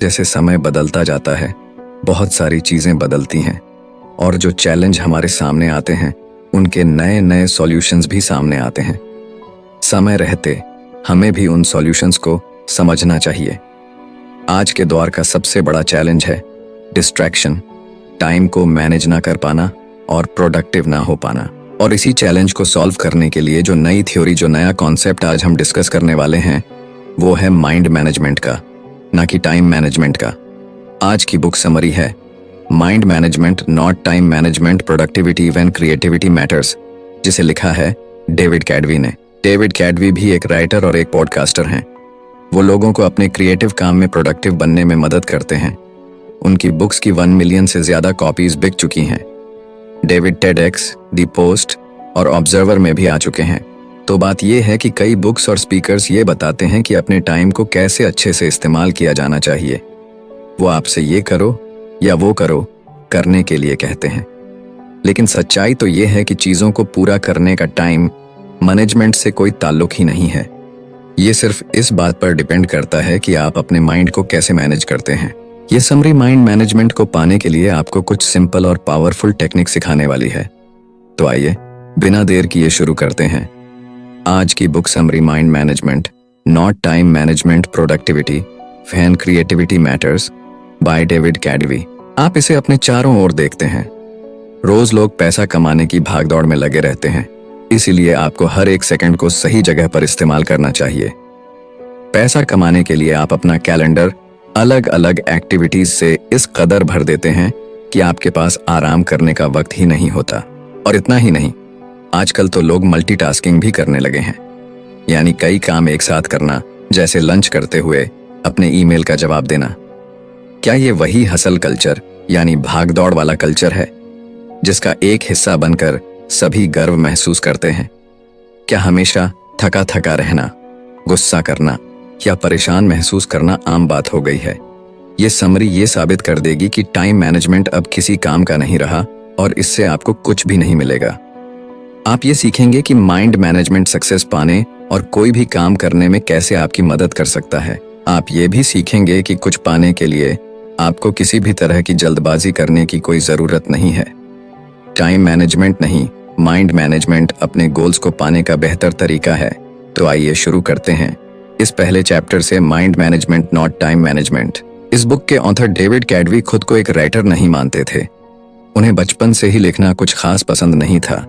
जैसे समय बदलता जाता है, बहुत सारी चीजें बदलती हैं और जो चैलेंज हमारे सामने आते हैं, उनके नए नए सॉल्यूशंस भी सामने आते हैं। समय रहते हमें भी उन सॉल्यूशंस को समझना चाहिए। आज के दौर का सबसे बड़ा चैलेंज है डिस्ट्रैक्शन, टाइम को मैनेज ना कर पाना और प्रोडक्टिव ना हो पाना। और इसी चैलेंज को सॉल्व करने के लिए जो नई थ्योरी, जो नया कॉन्सेप्ट आज हम डिस्कस करने वाले हैं, वो है माइंड मैनेजमेंट का, ना कि टाइम मैनेजमेंट का। आज की बुक समरी है mind management not time management, productivity when creativity matters, जिसे लिखा है डेविड कैडवी ने। डेविड कैडवी भी एक राइटर और एक पॉडकास्टर हैं। वो लोगों को अपने क्रिएटिव काम में प्रोडक्टिव बनने में मदद करते हैं। उनकी बुक्स की 1 मिलियन से ज्यादा कॉपीज बिक चुकी हैं। डेविड टेडएक्स, द पोस्ट और ऑब्जर्वर में भी आ चुके हैं। तो बात यह है कि कई बुक्स और स्पीकर्स ये बताते हैं कि अपने टाइम को कैसे अच्छे से इस्तेमाल किया जाना चाहिए। वो आपसे ये करो या वो करो करने के लिए कहते हैं, लेकिन सच्चाई तो ये है कि चीजों को पूरा करने का टाइम मैनेजमेंट से कोई ताल्लुक ही नहीं है। ये सिर्फ इस बात पर डिपेंड करता है कि आप अपने माइंड को कैसे मैनेज करते हैं। ये समरी माइंड मैनेजमेंट को पाने के लिए आपको कुछ सिंपल और पावरफुल टेक्निक सिखाने वाली है। तो आइए बिना देर किए शुरू करते हैं आज की book summary mind management not time management, productivity when creativity matters by David Kadavy. आप इसे अपने चारों ओर देखते हैं। रोज लोग पैसा कमाने की भागदौड़ में लगे रहते हैं, इसीलिए आपको हर एक सेकंड को सही जगह पर इस्तेमाल करना चाहिए। पैसा कमाने के लिए आप अपना कैलेंडर अलग अलग एक्टिविटीज से इस कदर भर देते हैं कि आपके पास आराम करने का वक्त ही नहीं होता। और इतना ही नहीं, आजकल तो लोग मल्टीटास्किंग भी करने लगे हैं, यानी कई काम एक साथ करना, जैसे लंच करते हुए अपने ईमेल का जवाब देना। क्या ये वही हसल कल्चर यानी भागदौड़ वाला कल्चर है जिसका एक हिस्सा बनकर सभी गर्व महसूस करते हैं? क्या हमेशा थका थका रहना, गुस्सा करना या परेशान महसूस करना आम बात हो गई है? ये समरी ये साबित कर देगी कि टाइम मैनेजमेंट अब किसी काम का नहीं रहा और इससे आपको कुछ भी नहीं मिलेगा। आप ये सीखेंगे कि माइंड मैनेजमेंट सक्सेस पाने और कोई भी काम करने में कैसे आपकी मदद कर सकता है। आप ये भी सीखेंगे कि कुछ पाने के लिए आपको किसी भी तरह की जल्दबाजी करने की कोई जरूरत नहीं है। टाइम मैनेजमेंट नहीं, माइंड मैनेजमेंट अपने गोल्स को पाने का बेहतर तरीका है। तो आइए शुरू करते हैं इस पहले चैप्टर से, mind management not time management. इस बुक के ऑथर डेविड कैडवी खुद को एक राइटर नहीं मानते थे। उन्हें बचपन से ही लिखना कुछ खास पसंद नहीं था,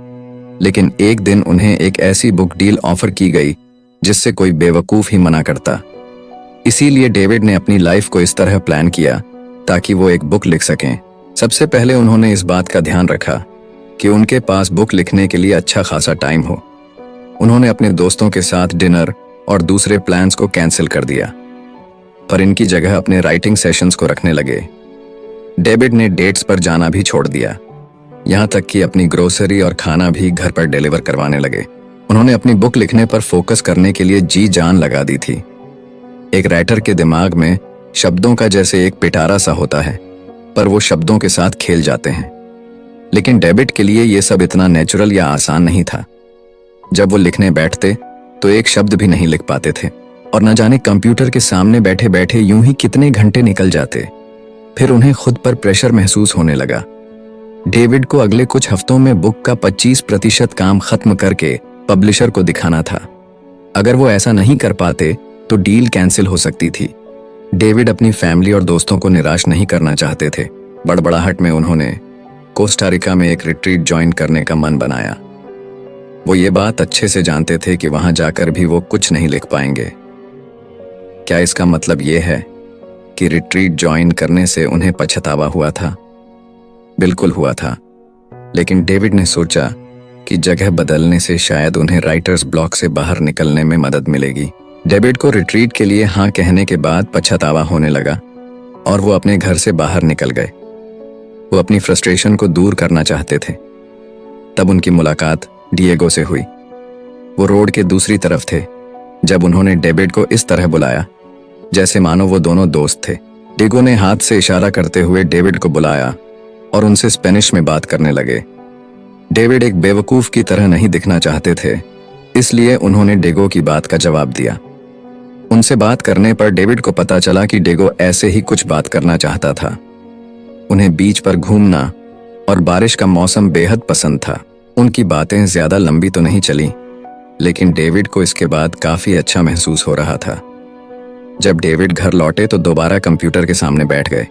लेकिन एक दिन उन्हें एक ऐसी बुक डील ऑफर की गई जिससे कोई बेवकूफ ही मना करता। इसीलिए डेविड ने अपनी लाइफ को इस तरह प्लान किया ताकि वो एक बुक लिख सकें। सबसे पहले उन्होंने इस बात का ध्यान रखा कि उनके पास बुक लिखने के लिए अच्छा खासा टाइम हो। उन्होंने अपने दोस्तों के साथ डिनर और दूसरे प्लान्स को कैंसिल कर दिया, पर इनकी जगह अपने राइटिंग सेशंस को रखने लगे। डेविड ने डेट्स पर जाना भी छोड़ दिया, यहाँ तक कि अपनी ग्रोसरी और खाना भी घर पर डिलीवर करवाने लगे। उन्होंने अपनी बुक लिखने पर फोकस करने के लिए जी जान लगा दी थी। एक राइटर के दिमाग में शब्दों का जैसे एक पिटारा सा होता है, पर वो शब्दों के साथ खेल जाते हैं। लेकिन डेविड के लिए ये सब इतना नेचुरल या आसान नहीं था। जब वो लिखने बैठते तो एक शब्द भी नहीं लिख पाते थे और न जाने कंप्यूटर के सामने बैठे बैठे यूं ही कितने घंटे निकल जाते। फिर उन्हें खुद पर प्रेशर महसूस होने लगा। डेविड को अगले कुछ हफ्तों में बुक का 25% काम खत्म करके पब्लिशर को दिखाना था। अगर वो ऐसा नहीं कर पाते तो डील कैंसिल हो सकती थी। डेविड अपनी फैमिली और दोस्तों को निराश नहीं करना चाहते थे। बड़बड़ाहट में उन्होंने कोस्टा रिका में एक रिट्रीट ज्वाइन करने का मन बनाया। वो ये बात अच्छे से जानते थे कि वहां जाकर भी वो कुछ नहीं लिख पाएंगे। क्या इसका मतलब ये है कि रिट्रीट ज्वाइन करने से उन्हें पछतावा हुआ था? बिल्कुल हुआ था, लेकिन डेविड ने सोचा कि जगह बदलने से शायद उन्हें राइटर्स ब्लॉक से बाहर निकलने में मदद मिलेगी। डेविड को रिट्रीट के लिए हाँ कहने के बाद पछतावा होने लगा और वो अपने घर से बाहर निकल गए। वो अपनी फ्रस्ट्रेशन को दूर करना चाहते थे। तब उनकी मुलाकात डिएगो से हुई। वो रोड के दूसरी तरफ थे जब उन्होंने डेविड को इस तरह बुलाया जैसे मानो वो दोनों दोस्त थे। डिएगो ने हाथ से इशारा करते हुए डेविड को बुलाया और उनसे स्पेनिश में बात करने लगे। डेविड एक बेवकूफ की तरह नहीं दिखना चाहते थे, इसलिए उन्होंने डिएगो की बात का जवाब दिया। उनसे बात करने पर डेविड को पता चला कि डेगो ऐसे ही कुछ बात करना चाहता था। उन्हें बीच पर घूमना और बारिश का मौसम बेहद पसंद था। उनकी बातें ज्यादा लंबी तो नहीं चली, लेकिन डेविड को इसके बाद काफी अच्छा महसूस हो रहा था। जब डेविड घर लौटे तो दोबारा कंप्यूटर के सामने बैठ गए।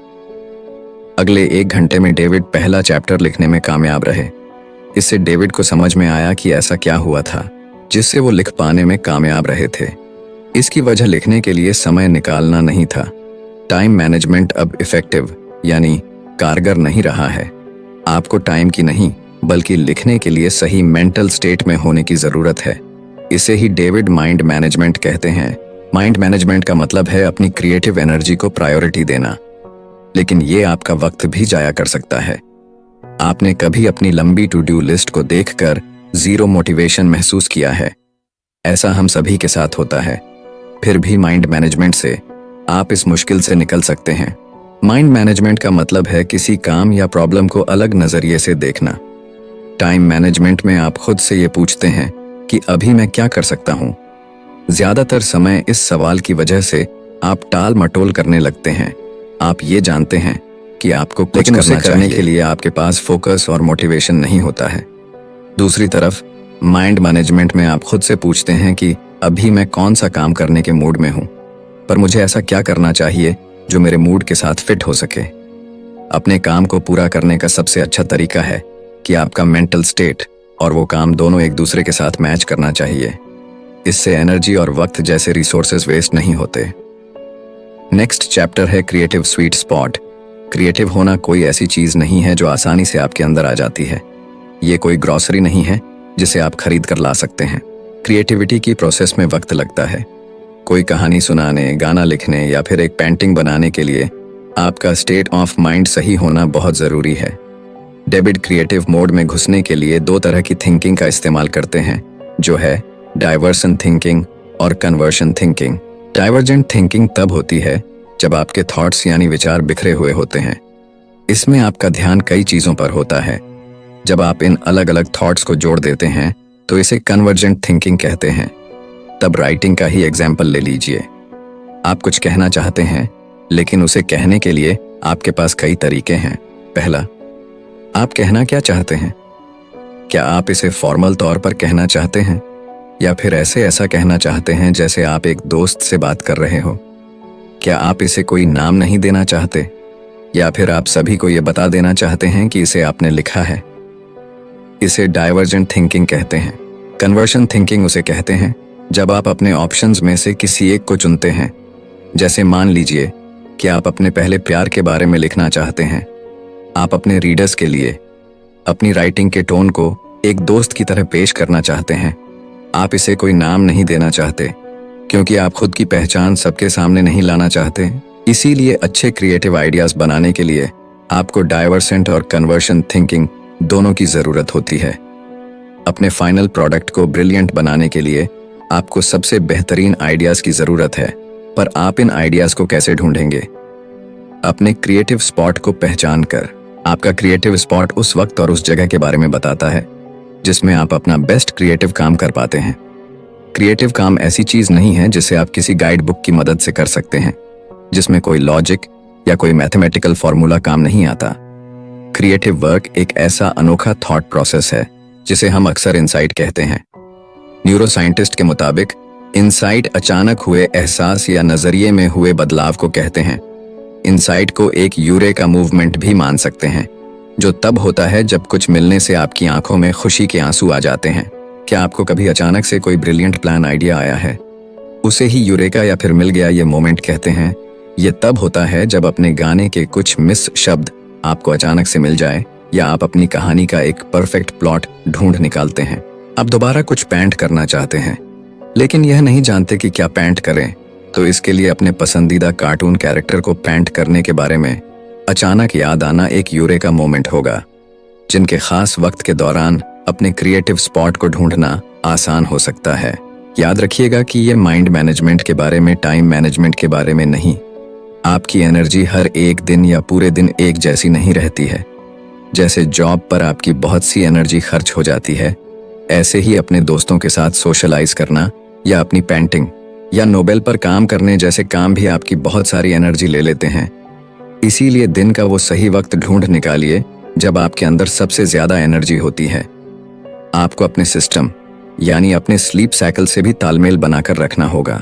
अगले 1 घंटे में डेविड पहला चैप्टर लिखने में कामयाब रहे। इससे डेविड को समझ में आया कि ऐसा क्या हुआ था जिससे वो लिख पाने में कामयाब रहे थे। इसकी वजह लिखने के लिए समय निकालना नहीं था। टाइम मैनेजमेंट अब इफेक्टिव यानी कारगर नहीं रहा है। आपको टाइम की नहीं बल्कि लिखने के लिए सही मेंटल स्टेट में होने की जरूरत है। इसे ही डेविड माइंड मैनेजमेंट कहते हैं। माइंड मैनेजमेंट का मतलब है अपनी क्रिएटिव एनर्जी को प्रायोरिटी देना, लेकिन ये आपका वक्त भी जाया कर सकता है। आपने कभी अपनी लंबी टू डू लिस्ट को देखकर जीरो मोटिवेशन महसूस किया है? ऐसा हम सभी के साथ होता है। फिर भी माइंड मैनेजमेंट से आप इस मुश्किल से निकल सकते हैं। माइंड मैनेजमेंट का मतलब है किसी काम या प्रॉब्लम को अलग नजरिए से देखना। टाइम मैनेजमेंट में आप खुद से ये पूछते हैं कि अभी मैं क्या कर सकता हूँ। ज्यादातर समय इस सवाल की वजह से आप टाल मटोल करने लगते हैं। आप ये जानते हैं कि आपको कुछ करने के लिए आपके पास फोकस और मोटिवेशन नहीं होता है। दूसरी तरफ माइंड मैनेजमेंट में आप खुद से पूछते हैं कि अभी मैं कौन सा काम करने के मूड में हूँ, पर मुझे ऐसा क्या करना चाहिए जो मेरे मूड के साथ फिट हो सके। अपने काम को पूरा करने का सबसे अच्छा तरीका है कि आपका मेंटल स्टेट और वो काम दोनों एक दूसरे के साथ मैच करना चाहिए। इससे एनर्जी और वक्त जैसे रिसोर्सेज वेस्ट नहीं होते। नेक्स्ट चैप्टर है क्रिएटिव स्वीट स्पॉट। क्रिएटिव होना कोई ऐसी चीज नहीं है जो आसानी से आपके अंदर आ जाती है। ये कोई ग्रॉसरी नहीं है जिसे आप खरीद कर ला सकते हैं। क्रिएटिविटी की प्रोसेस में वक्त लगता है। कोई कहानी सुनाने, गाना लिखने या फिर एक पेंटिंग बनाने के लिए आपका स्टेट ऑफ माइंड सही होना बहुत जरूरी है। डेविड क्रिएटिव मोड में घुसने के लिए 2 तरह की थिंकिंग का इस्तेमाल करते हैं, जो है डाइवर्सन थिंकिंग और कन्वर्शन थिंकिंग। डाइवर्जेंट थिंकिंग तब होती है जब आपके थॉट्स यानी विचार बिखरे हुए होते हैं। इसमें आपका ध्यान कई चीजों पर होता है। जब आप इन अलग अलग थॉट्स को जोड़ देते हैं तो इसे कन्वर्जेंट थिंकिंग कहते हैं। तब राइटिंग का ही एग्जाम्पल ले लीजिए। आप कुछ कहना चाहते हैं, लेकिन उसे कहने के लिए आपके पास कई तरीके हैं। पहला, आप कहना क्या चाहते हैं? क्या आप इसे फॉर्मल तौर पर कहना चाहते हैं या फिर ऐसा कहना चाहते हैं जैसे आप एक दोस्त से बात कर रहे हो? क्या आप इसे कोई नाम नहीं देना चाहते या फिर आप सभी को यह बता देना चाहते हैं कि इसे आपने लिखा है? इसे डाइवर्जेंट थिंकिंग कहते हैं। कन्वर्शन थिंकिंग उसे कहते हैं जब आप अपने ऑप्शंस में से किसी एक को चुनते हैं। जैसे मान लीजिए कि आप अपने पहले प्यार के बारे में लिखना चाहते हैं। आप अपने रीडर्स के लिए अपनी राइटिंग के टोन को एक दोस्त की तरह पेश करना चाहते हैं। आप इसे कोई नाम नहीं देना चाहते क्योंकि आप खुद की पहचान सबके सामने नहीं लाना चाहते। इसीलिए अच्छे क्रिएटिव आइडियाज बनाने के लिए आपको डाइवर्सेंट और कन्वर्शन थिंकिंग दोनों की जरूरत होती है। अपने फाइनल प्रोडक्ट को ब्रिलियंट बनाने के लिए आपको सबसे बेहतरीन आइडियाज की जरूरत है, पर आप इन आइडियाज को कैसे ढूंढेंगे? अपने क्रिएटिव स्पॉट को पहचान कर। आपका क्रिएटिव स्पॉट उस वक्त और उस जगह के बारे में बताता है जिसमें आप अपना बेस्ट क्रिएटिव काम कर पाते हैं। क्रिएटिव काम ऐसी चीज नहीं है जिसे आप किसी गाइड बुक की मदद से कर सकते हैं, जिसमें कोई लॉजिक या कोई मैथमेटिकल फॉर्मूला काम नहीं आता। क्रिएटिव वर्क एक ऐसा अनोखा थॉट प्रोसेस है जिसे हम अक्सर इनसाइट कहते हैं। न्यूरोसाइंटिस्ट के मुताबिक इनसाइट अचानक हुए एहसास या नजरिए में हुए बदलाव को कहते हैं। इनसाइट को एक यूरेका मूवमेंट भी मान सकते हैं, जो तब होता है जब कुछ मिलने से आपकी आंखों में खुशी के आंसू आ जाते हैं। क्या आपको कभी अचानक से कोई ब्रिलियंट प्लान आइडिया आया है? उसे ही यूरेका या फिर मिल गया ये मोमेंट कहते हैं। ये तब होता है जब अपने गाने के कुछ मिस शब्द आपको अचानक से मिल जाए या आप अपनी कहानी का एक परफेक्ट प्लॉट ढूंढ निकालते हैं। आप दोबारा कुछ पेंट करना चाहते हैं, लेकिन यह नहीं जानते कि क्या पेंट करें, तो इसके लिए अपने पसंदीदा कार्टून कैरेक्टर को पेंट करने के बारे में अचानक याद आना एक यूरेका मोमेंट होगा। जिनके खास वक्त के दौरान अपने क्रिएटिव स्पॉट को ढूंढना आसान हो सकता है। याद रखिएगा कि ये माइंड मैनेजमेंट के बारे में, टाइम मैनेजमेंट के बारे में नहीं। आपकी एनर्जी हर एक दिन या पूरे दिन एक जैसी नहीं रहती है। जैसे जॉब पर आपकी बहुत सी एनर्जी खर्च हो जाती है, ऐसे ही अपने दोस्तों के साथ सोशलाइज करना या अपनी पेंटिंग या नोबेल पर काम करने जैसे काम भी आपकी बहुत सारी एनर्जी ले लेते हैं। इसीलिए दिन का वो सही वक्त ढूंढ निकालिए जब आपके अंदर सबसे ज्यादा एनर्जी होती है। आपको अपने सिस्टम यानी अपने स्लीप साइकिल से भी तालमेल बनाकर रखना होगा।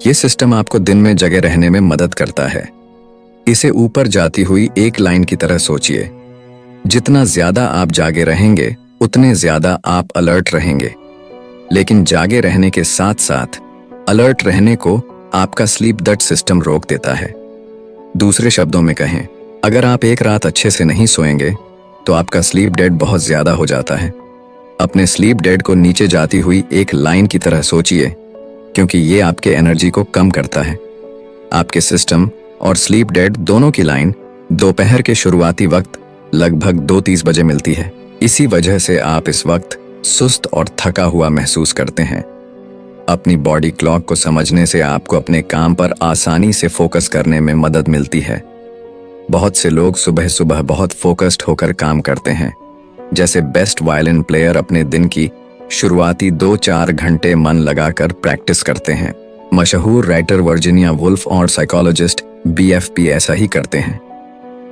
ये सिस्टम आपको दिन में जगे रहने में मदद करता है। इसे ऊपर जाती हुई एक लाइन की तरह सोचिए। जितना ज्यादा आप जागे रहेंगे उतने ज्यादा आप अलर्ट रहेंगे। लेकिन जागे रहने के साथ साथ अलर्ट रहने को आपका स्लीप डट सिस्टम रोक देता है। दूसरे शब्दों में कहें, अगर आप एक रात अच्छे से नहीं सोएंगे तो आपका स्लीप डेट बहुत ज्यादा हो जाता है। अपने स्लीप डेट को नीचे जाती हुई एक लाइन की तरह सोचिए, क्योंकि ये आपके एनर्जी को कम करता है। आपके सिस्टम और स्लीप डेट दोनों की लाइन दोपहर के शुरुआती वक्त लगभग 2:30 बजे मिलती है। इसी वजह से आप इस वक्त सुस्त और थका हुआ महसूस करते हैं। अपनी बॉडी क्लॉक को समझने से आपको अपने काम पर आसानी से फोकस करने में मदद मिलती है। बहुत से लोग सुबह सुबह बहुत फोकस्ड होकर काम करते हैं। जैसे बेस्ट वायलिन प्लेयर अपने दिन की शुरुआती 2-4 घंटे मन लगाकर प्रैक्टिस करते हैं। मशहूर राइटर वर्जीनिया वुल्फ और साइकोलॉजिस्ट BFP ऐसा ही करते हैं।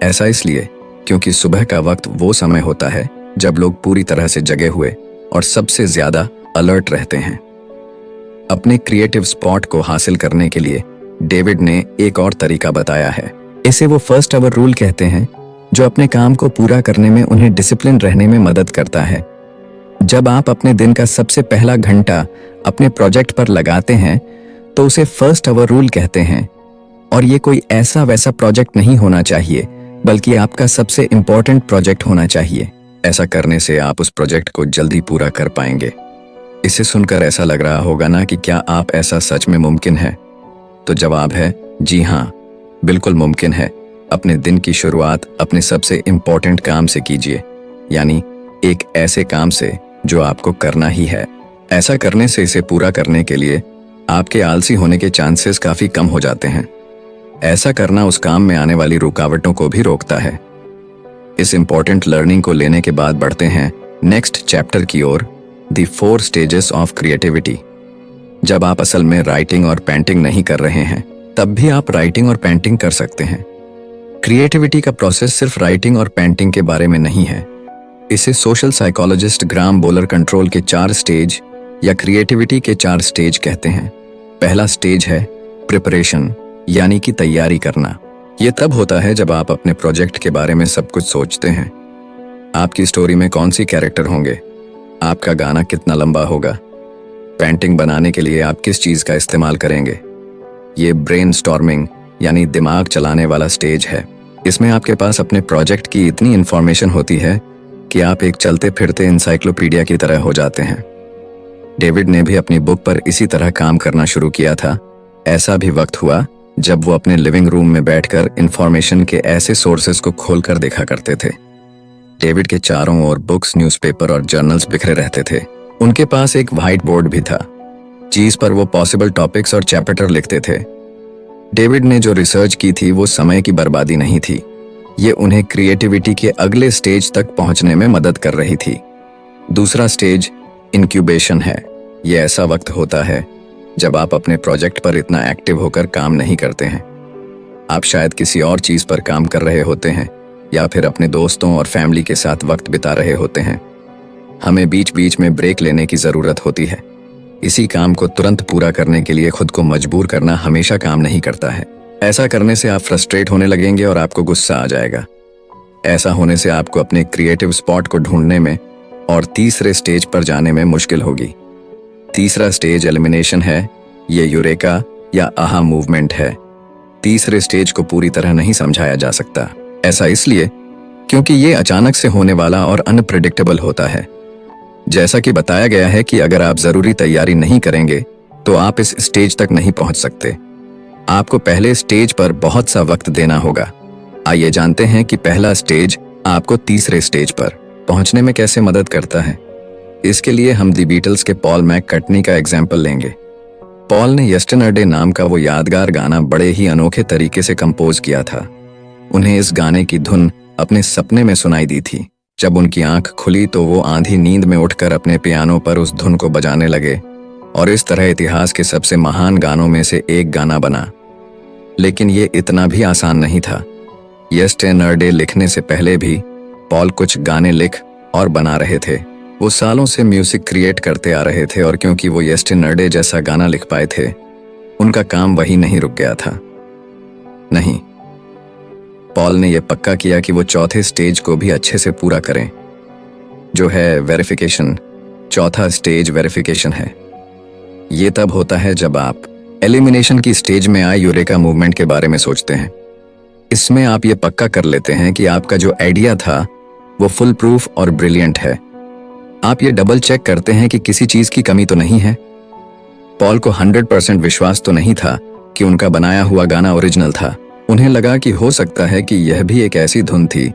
ऐसा इसलिए क्योंकि सुबह का वक्त वो समय होता है जब लोग पूरी तरह से जगे हुए और सबसे ज्यादा अलर्ट रहते हैं। अपने क्रिएटिव स्पॉट को हासिल करने के लिए डेविड ने एक और तरीका बताया है। इसे वो फर्स्ट आवर रूल कहते हैं, जो अपने काम को पूरा करने में उन्हें डिसिप्लिन रहने में मदद करता है। जब आप अपने दिन का सबसे पहला घंटा अपने प्रोजेक्ट पर लगाते हैं तो उसे फर्स्ट आवर रूल कहते हैं। और ये कोई ऐसा वैसा प्रोजेक्ट नहीं होना चाहिए, बल्कि आपका सबसे इंपॉर्टेंट प्रोजेक्ट होना चाहिए। ऐसा करने से आप उस प्रोजेक्ट को जल्दी पूरा कर पाएंगे। इसे सुनकर ऐसा लग रहा होगा ना कि क्या आप ऐसा सच में मुमकिन है? तो जवाब है जी हाँ, बिल्कुल मुमकिन है। अपने दिन की शुरुआत अपने सबसे इंपॉर्टेंट काम से कीजिए, यानी एक ऐसे काम से जो आपको करना ही है। ऐसा करने से इसे पूरा करने के लिए आपके आलसी होने के चांसेस काफी कम हो जाते हैं। ऐसा करना उस काम में आने वाली रुकावटों को भी रोकता है। इस इंपॉर्टेंट लर्निंग को लेने के बाद बढ़ते हैं नेक्स्ट चैप्टर की ओर, द 4 स्टेजेस ऑफ क्रिएटिविटी। जब आप असल में राइटिंग और पेंटिंग नहीं कर रहे हैं, तब भी आप राइटिंग और पेंटिंग कर सकते हैं। क्रिएटिविटी का प्रोसेस सिर्फ राइटिंग और पेंटिंग के बारे में नहीं है। इसे सोशल साइकोलॉजिस्ट ग्राम बोलर कंट्रोल के 4 स्टेज या क्रिएटिविटी के 4 स्टेज कहते हैं। पहला स्टेज है प्रिपरेशन, यानी कि तैयारी करना। यह तब होता है जब आप अपने प्रोजेक्ट के बारे में सब कुछ सोचते हैं। आपकी स्टोरी में कौन सी कैरेक्टर होंगे, आपका गाना कितना लंबा होगा, पेंटिंग बनाने के लिए आप किस चीज का इस्तेमाल करेंगे। ये ब्रेनस्टॉर्मिंग यानी दिमाग चलाने वाला स्टेज है। इसमें आपके पास अपने प्रोजेक्ट की इतनी इंफॉर्मेशन होती है कि आप एक चलते फिरते इंसाइक्लोपीडिया की तरह हो जाते हैं। डेविड ने भी अपनी बुक पर इसी तरह काम करना शुरू किया था। ऐसा भी वक्त हुआ जब वो अपने लिविंग रूम में बैठकर इंफॉर्मेशन के ऐसे सोर्सेस को खोलकर देखा करते थे। डेविड के चारों ओर बुक्स, न्यूज़पेपर और जर्नल्स बिखरे रहते थे। उनके पास एक व्हाइट बोर्ड भी था, जिस पर वो पॉसिबल टॉपिक्स और चैप्टर लिखते थे। डेविड ने जो रिसर्च की थी वो समय की बर्बादी नहीं थी, ये उन्हें क्रिएटिविटी के अगले स्टेज तक पहुंचने में मदद कर रही थी। दूसरा स्टेज इंक्यूबेशन है। ये ऐसा वक्त होता है जब आप अपने प्रोजेक्ट पर इतना एक्टिव होकर काम नहीं करते हैं। आप शायद किसी और चीज पर काम कर रहे होते हैं या फिर अपने दोस्तों और फैमिली के साथ वक्त बिता रहे होते हैं। हमें बीच बीच में ब्रेक लेने की जरूरत होती है। इसी काम को तुरंत पूरा करने के लिए खुद को मजबूर करना हमेशा काम नहीं करता है। ऐसा करने से आप फ्रस्ट्रेट होने लगेंगे और आपको गुस्सा आ जाएगा। ऐसा होने से आपको अपने क्रिएटिव स्पॉट को ढूंढने में और तीसरे स्टेज पर जाने में मुश्किल होगी। तीसरा स्टेज एलिमिनेशन है। ये यूरेका या आहा मूवमेंट है। तीसरे स्टेज को पूरी तरह नहीं समझाया जा सकता। ऐसा इसलिए क्योंकि ये अचानक से होने वाला और अनप्रेडिक्टेबल होता है। जैसा कि बताया गया है कि अगर आप जरूरी तैयारी नहीं करेंगे तो आप इस स्टेज तक नहीं पहुंच सकते। आपको पहले स्टेज पर बहुत सा वक्त देना होगा। आइए जानते हैं कि पहला स्टेज आपको तीसरे स्टेज पर पहुंचने में कैसे मदद करता है। इसके लिए हम दी बीटल्स के पॉल मैककार्टनी का एग्जाम्पल लेंगे। पॉल ने यस्टरडे नाम का वो यादगार गाना बड़े ही अनोखे तरीके से कंपोज किया था। उन्हें इस गाने की धुन अपने सपने में सुनाई दी थी। जब उनकी आंख खुली तो वो आंधी नींद में उठकर अपने पियानो पर उस धुन को बजाने लगे। और इस तरह इतिहास के सबसे महान गानों में से एक गाना बना। लेकिन ये इतना भी आसान नहीं था। यस्टरडे लिखने से पहले भी पॉल कुछ गाने लिख और बना रहे थे। वो सालों से म्यूजिक क्रिएट करते आ रहे थे और क्योंकि वो यस्टरडे जैसा गाना लिख पाए थे, उनका काम वही नहीं रुक गया था। नहीं, पॉल ने यह पक्का किया कि वो चौथे स्टेज को भी अच्छे से पूरा करें, जो है वेरिफिकेशन। चौथा स्टेज वेरिफिकेशन है। ये तब होता है जब आप एलिमिनेशन की स्टेज में आए यूरेका मूवमेंट के बारे में सोचते हैं। इसमें आप ये पक्का कर लेते हैं कि आपका जो आइडिया था वो फुल प्रूफ और ब्रिलियंट है। आप ये डबल चेक करते हैं कि किसी चीज की कमी तो नहीं है। पॉल को 100% विश्वास तो नहीं था कि उनका बनाया हुआ गाना ओरिजिनल था। उन्हें लगा कि हो सकता है कि यह भी एक ऐसी धुन थी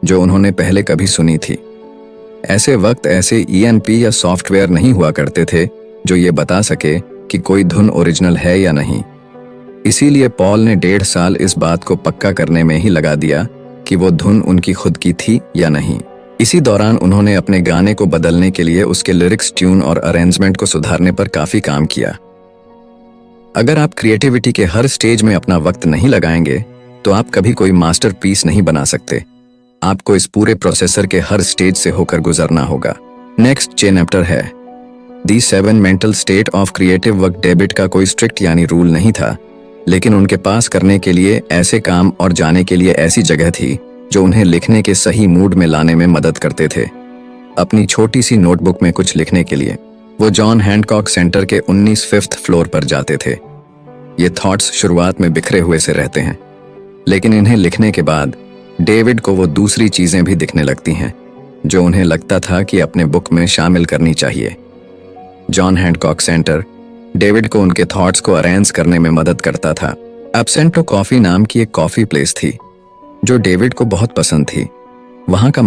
जो उन्होंने पहले कभी सुनी थी। ऐसे वक्त ऐसे ENP या सॉफ्टवेयर नहीं हुआ करते थे जो ये बता सके कि कोई धुन ओरिजिनल है या नहीं। इसीलिए पॉल ने 1.5 साल इस बात को पक्का करने में ही लगा दिया कि वो धुन उनकी खुद की थी या नहीं। इसी दौरान उन्होंने अपने गाने को बदलने के लिए उसके लिरिक्स, ट्यून और अरेंजमेंट को सुधारने पर काफी काम किया। अगर आप क्रिएटिविटी के हर स्टेज में अपना वक्त नहीं लगाएंगे तो आप कभी कोई मास्टरपीस नहीं बना सकते। आपको इस पूरे प्रोसेसर के हर स्टेज से होकर गुजरना होगा। नेक्स्ट चैप्टर है दी 7 mental state of creative work. David का कोई स्ट्रिक्ट यानी रूल नहीं था, लेकिन उनके पास करने के लिए ऐसे काम और जाने के लिए ऐसी जगह थी जो उन्हें लिखने के सही मूड में लाने में मदद करते थे। अपनी छोटी सी नोटबुक में कुछ लिखने के लिए वो जॉन हैंडकॉक सेंटर के 19 5th फ्लोर पर जाते थे। ये थॉट्स शुरुआत में बिखरे हुए से रहते हैं, लेकिन इन्हें लिखने के बाद डेविड को वो दूसरी चीजें भी दिखने लगती हैं जो उन्हें लगता था कि अपने बुक में शामिल करनी चाहिए। जॉन हैंडकॉक सेंटर डेविड को उनके थॉट्स को अरेंज करने में मदद करता था। एब्सेंटो कॉफी नाम की एक कॉफी प्लेस थी जो डेविड को बहुत पसंद थी। वहां का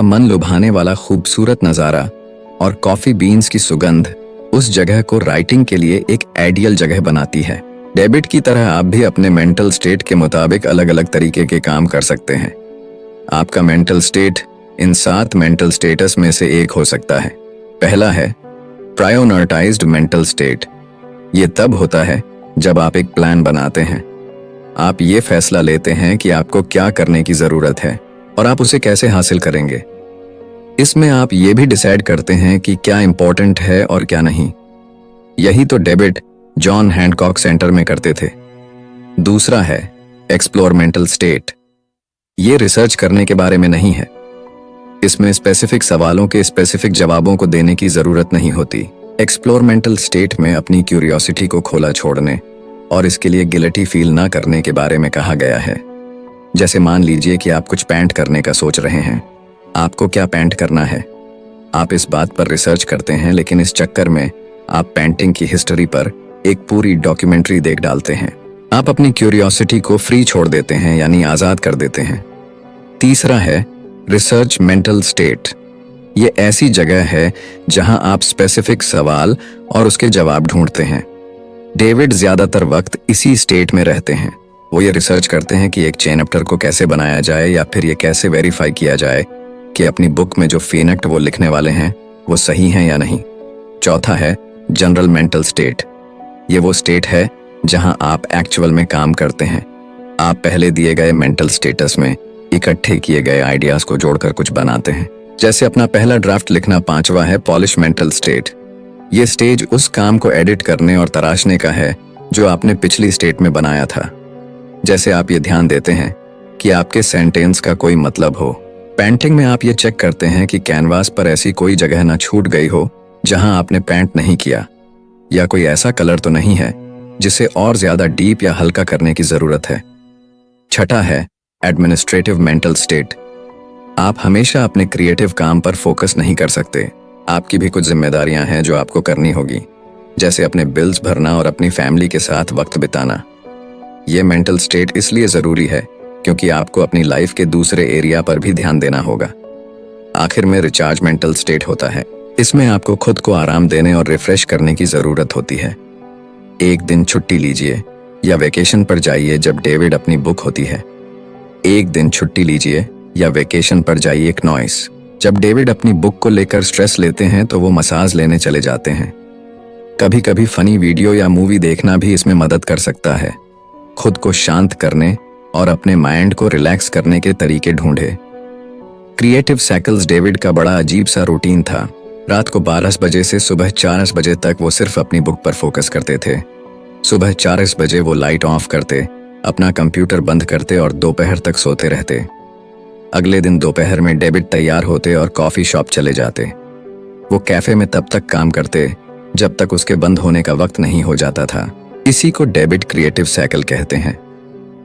मन लुभाने वाला खूबसूरत नजारा और कॉफी बीन्स की सुगंध उस जगह को राइटिंग के लिए एक आइडियल जगह बनाती है। डेविड की तरह आप भी अपने मेंटल स्टेट के मुताबिक अलग अलग तरीके के काम कर सकते हैं। आपका mental state in 7 mental status में से एक हो सकता है। पहला है प्रायोरिटाइज्ड मेंटल स्टेट। ये तब होता है जब आप एक प्लान बनाते हैं। आप ये फैसला लेते हैं कि आपको क्या करने की जरूरत है और आप उसे कैसे हासिल करेंगे। इसमें आप ये भी डिसाइड करते हैं कि क्या इंपॉर्टेंट है और क्या नहीं। यही तो डेविड जॉन हैंडकॉक सेंटर में करते थे। दूसरा है एक्सप्लोर मेंटल स्टेट। ये रिसर्च करने के बारे में नहीं है। इसमें स्पेसिफिक सवालों के स्पेसिफिक जवाबों को देने की जरूरत नहीं होती। एक्सप्लोर मेंटल स्टेट में अपनी क्यूरियोसिटी को खोला छोड़ने और इसके लिए गिल्टी फील ना करने के बारे में कहा गया है। जैसे मान लीजिए कि आप कुछ पेंट करने का सोच रहे हैं। आपको क्या पेंट करना है, आप इस बात पर रिसर्च करते हैं, लेकिन इस चक्कर में आप पेंटिंग की हिस्ट्री पर एक पूरी डॉक्यूमेंट्री देख डालते हैं। आप अपनी क्यूरियोसिटी को फ्री छोड़ देते हैं, यानी आजाद कर देते हैं। तीसरा है रिसर्च मेंटल स्टेट। ये ऐसी जगह है जहां आप स्पेसिफिक सवाल और उसके जवाब ढूंढते हैं। डेविड ज्यादातर वक्त इसी स्टेट में रहते हैं। वो ये रिसर्च करते हैं कि एक चैप्टर को कैसे बनाया जाए या फिर ये कैसे वेरीफाई किया जाए कि अपनी बुक में जो फीनक्ट वो लिखने वाले हैं वो सही हैं या नहीं। चौथा है जनरल मेंटल स्टेट। ये वो स्टेट है जहां आप एक्चुअल में काम करते हैं। आप पहले दिए गए मेंटल स्टेटस में इकट्ठे किए गए आइडियाज को जोड़कर कुछ बनाते हैं। जैसे अपना पहला ड्राफ्ट लिखना। पांचवा है पॉलिश मेंटल स्टेट। ये स्टेज उस काम को एडिट करने और तराशने का है जो आपने पिछली स्टेट में बनाया था। जैसे आप ये ध्यान देते हैं कि आपके सेंटेंस का कोई मतलब हो। पेंटिंग में आप ये चेक करते हैं कि कैनवास पर ऐसी कोई जगह ना छूट गई हो जहां आपने पेंट नहीं किया, या कोई ऐसा कलर तो नहीं है जिसे और ज्यादा डीप या हल्का करने की जरूरत है। छठा है एडमिनिस्ट्रेटिव मेंटल स्टेट। आप हमेशा अपने क्रिएटिव काम पर फोकस नहीं कर सकते। आपकी भी कुछ जिम्मेदारियां हैं जो आपको करनी होगी, जैसे अपने बिल्स भरना और अपनी फैमिली के साथ वक्त बिताना। ये मेंटल स्टेट इसलिए जरूरी है क्योंकि आपको अपनी लाइफ के दूसरे एरिया पर भी ध्यान देना होगा। आखिर में रिचार्ज मेंटल स्टेट होता है। इसमें आपको खुद को आराम देने और रिफ्रेश करने की जरूरत होती है। एक दिन छुट्टी लीजिए या वेकेशन पर जाइए जब डेविड अपनी बुक होती है। एक दिन छुट्टी लीजिए या वेकेशन पर जाइए एक नॉइस जब डेविड अपनी बुक को लेकर स्ट्रेस लेते हैं तो वो मसाज लेने चले जाते हैं। कभी कभी फनी वीडियो या मूवी देखना भी इसमें मदद कर सकता है। खुद को शांत करने और अपने माइंड को रिलैक्स करने के तरीके ढूंढे। क्रिएटिव साइकिल्स डेविड का बड़ा अजीब सा रूटीन था। रात को 12 बजे से सुबह 4 बजे तक वो सिर्फ अपनी बुक पर फोकस करते थे। सुबह 4 बजे वो लाइट ऑफ करते, अपना कंप्यूटर बंद करते और दोपहर तक सोते रहते। अगले दिन दोपहर में डेविड तैयार होते और कॉफी शॉप चले जाते। वो कैफे में तब तक काम करते जब तक उसके बंद होने का वक्त नहीं हो जाता था। इसी को डेविड क्रिएटिव साइकिल कहते हैं।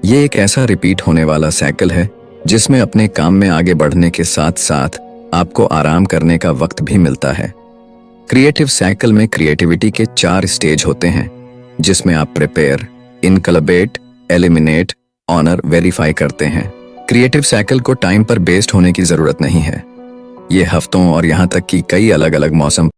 ये एक ऐसा रिपीट होने वाला साइकिल है जिसमें अपने काम में आगे बढ़ने के साथ साथ आपको आराम करने का वक्त भी मिलता है। क्रिएटिव साइकिल में क्रिएटिविटी के 4 स्टेज होते हैं, जिसमें आप प्रिपेयर, इनकलबेट, एलिमिनेट, ऑनर, वेरीफाई करते हैं। क्रिएटिव साइकिल को टाइम पर बेस्ड होने की जरूरत नहीं है। ये हफ्तों और यहाँ तक कि कई अलग अलग मौसम